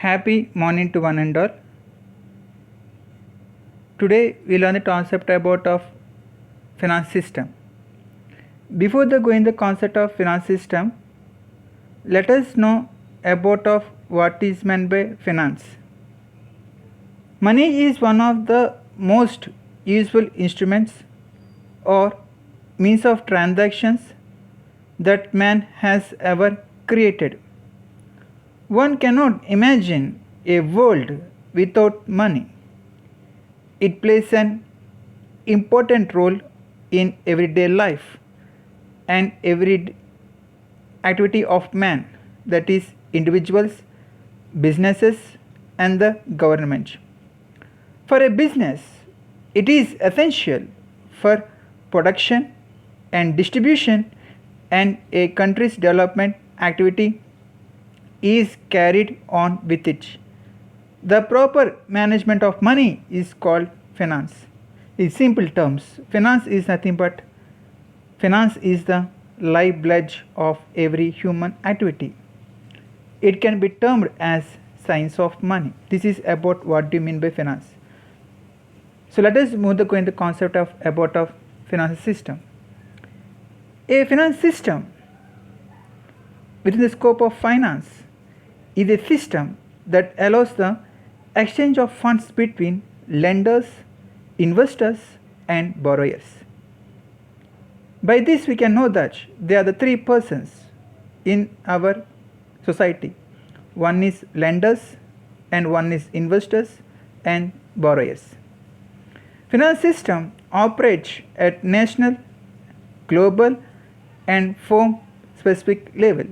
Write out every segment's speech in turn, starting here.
Happy morning to one and all. Today we learn the concept about of finance system. Before the going the concept of finance system, let us know about of what is meant by finance. Money is one of the most useful instruments or means of transactions that man has ever created. One cannot imagine a world without money. It plays an important role in everyday life and every activity of man, that is individuals, businesses and the government. For a business, it is essential for production and distribution, and a country's development activity is carried on with it. The proper management of money is called finance. In simple terms, finance is nothing but finance is the lifeblood of every human activity. It can be termed as science of money. This is about what do you mean by finance. So let us move to the concept of about of finance system. A finance system within the scope of finance is a system that allows the exchange of funds between lenders, investors and borrowers. By this we can know that there are the three persons in our society. One is lenders and one is investors and borrowers. Finance system operates at national, global and firm specific level.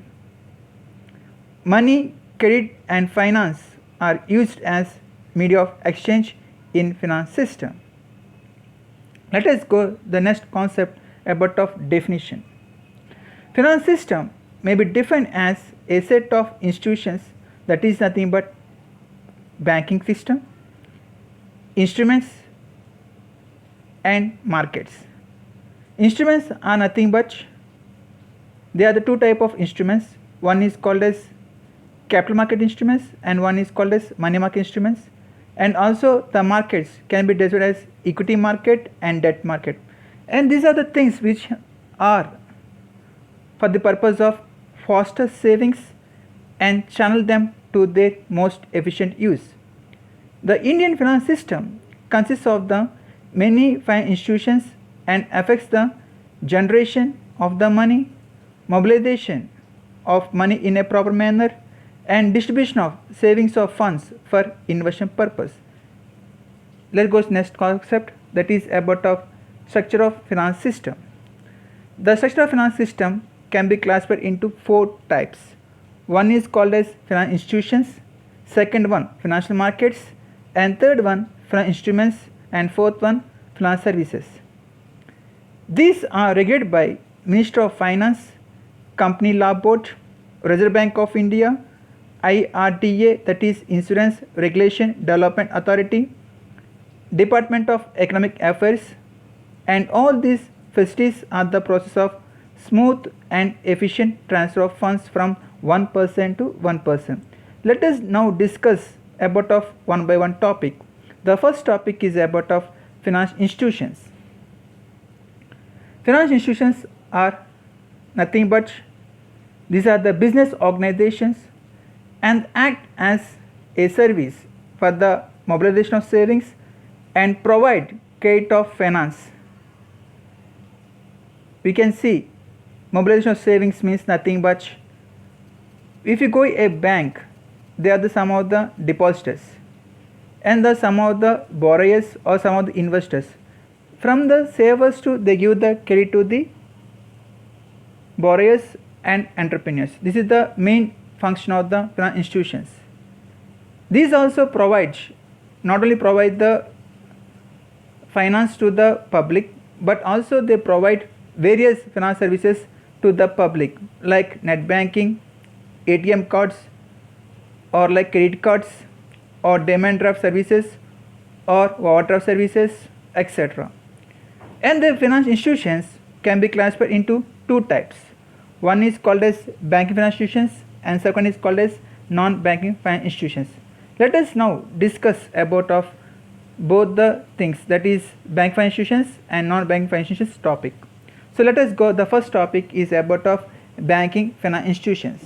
Money, credit and finance are used as media of exchange in finance system. Let us go the next concept about of definition. Finance system may be defined as a set of institutions, that is nothing but banking system, instruments and markets. Instruments are nothing but there are the two type of instruments. One is called as capital market instruments and one is called as money market instruments, and also the markets can be defined as equity market and debt market, and these are the things which are for the purpose of foster savings and channel them to their most efficient use. The Indian finance system consists of the many financial institutions and affects the generation of the money, mobilization of money in a proper manner and distribution of savings of funds for investment purpose. Let's go to next concept, that is about of structure of finance system. The structure of finance system can be classified into four types. One is called as finance institutions, second one financial markets, and third one finance instruments, and fourth one finance services. These are regulated by Ministry of Finance, Company Law Board, Reserve Bank of India, IRDA, that is Insurance Regulation Development Authority, Department of Economic Affairs, and all these facilities are the process of smooth and efficient transfer of funds from one person to one person. Let us now discuss about of one by one topic. The first topic is about of finance institutions. Finance institutions are nothing but these are the business organizations and act as a service for the mobilization of savings and provide credit of finance. We can see mobilization of savings means nothing but if you go a bank, they are the some of the depositors and the some of the borrowers or some of the investors. From the savers to they give the credit to the borrowers and entrepreneurs. This is the main function of the finance institutions. These also provide not only provide the finance to the public, but also they provide various finance services to the public like net banking, ATM cards or like credit cards or demand draft services or overdraft services, etc. And the finance institutions can be classified into two types. One is called as banking finance institutions and second is called as non-banking financial institutions. Let us now discuss about of both the things, that is bank financial institutions and non-banking financial institutions topic. So let us go. The first topic is about of banking financial institutions.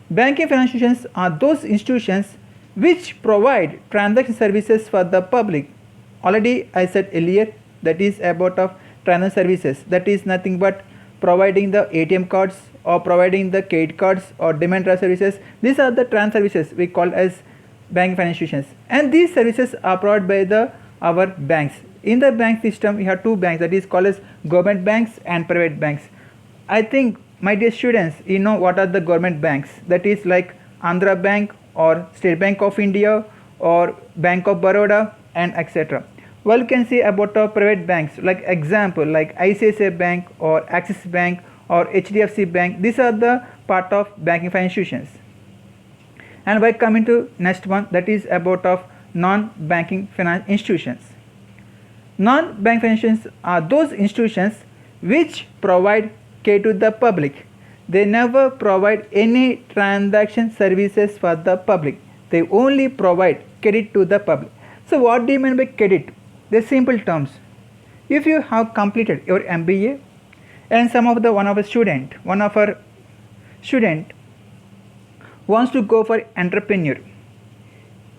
Banking financial institutions are those institutions which provide transaction services for the public. Already I said earlier, that is about of transaction services, that is nothing but providing the ATM cards or providing the credit cards or demand draft services. These are the trans services we call as banking financial institutions, and these services are provided by the our banks. In the bank system we have two banks, that is called as government banks and private banks. I think my dear students, you know what are the government banks, that is like Andhra Bank or State Bank of India or Bank of Baroda and etc. Well, you can see about the private banks, like example like ICICI Bank or Axis Bank or HDFC Bank. These are the part of banking financial institutions. And by coming to next one, that is about of non-banking financial institutions. Non-bank financial institutions are those institutions which provide care to the public. They never provide any transaction services for the public. They only provide credit to the public. So what do you mean by credit? The simple terms. If you have completed your MBA and one of our student wants to go for entrepreneur,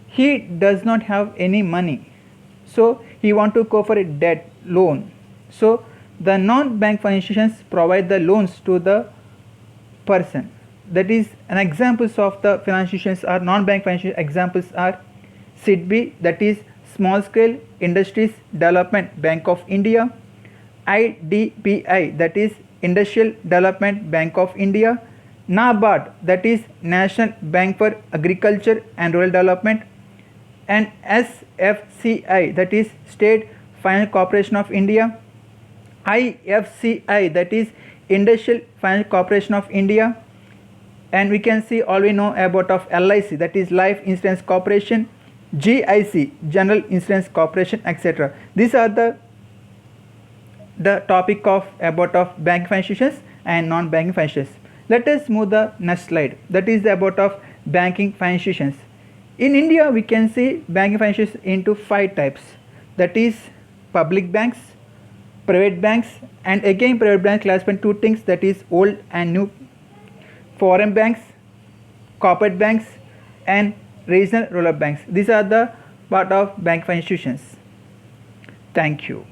he does not have any money, so he want to go for a debt loan. So the non-bank financial institutions provide the loans to the person. That is an examples of the financial institutions are non-bank financial examples are SIDBI, that is Small Scale Industries Development Bank of India, IDBI, that is Industrial Development Bank of India, NABARD, that is National Bank for Agriculture and Rural Development, and SFCI, that is State Financial Corporation of India, IFCI, that is Industrial Financial Corporation of India, and we can see all we know about of LIC, that is Life Insurance Corporation, GIC, General Insurance Corporation, etc. These are the topic of about of bank financial institutions and non-banking financial institutions. Let us move the next slide, that is about of banking financial institutions. In India we can see banking financial institutions into 5 types, that is public banks, private banks, and again private banks classified 2 things, that is old and new, foreign banks, corporate banks, and regional rural banks. These are the part of bank financial institutions. Thank you.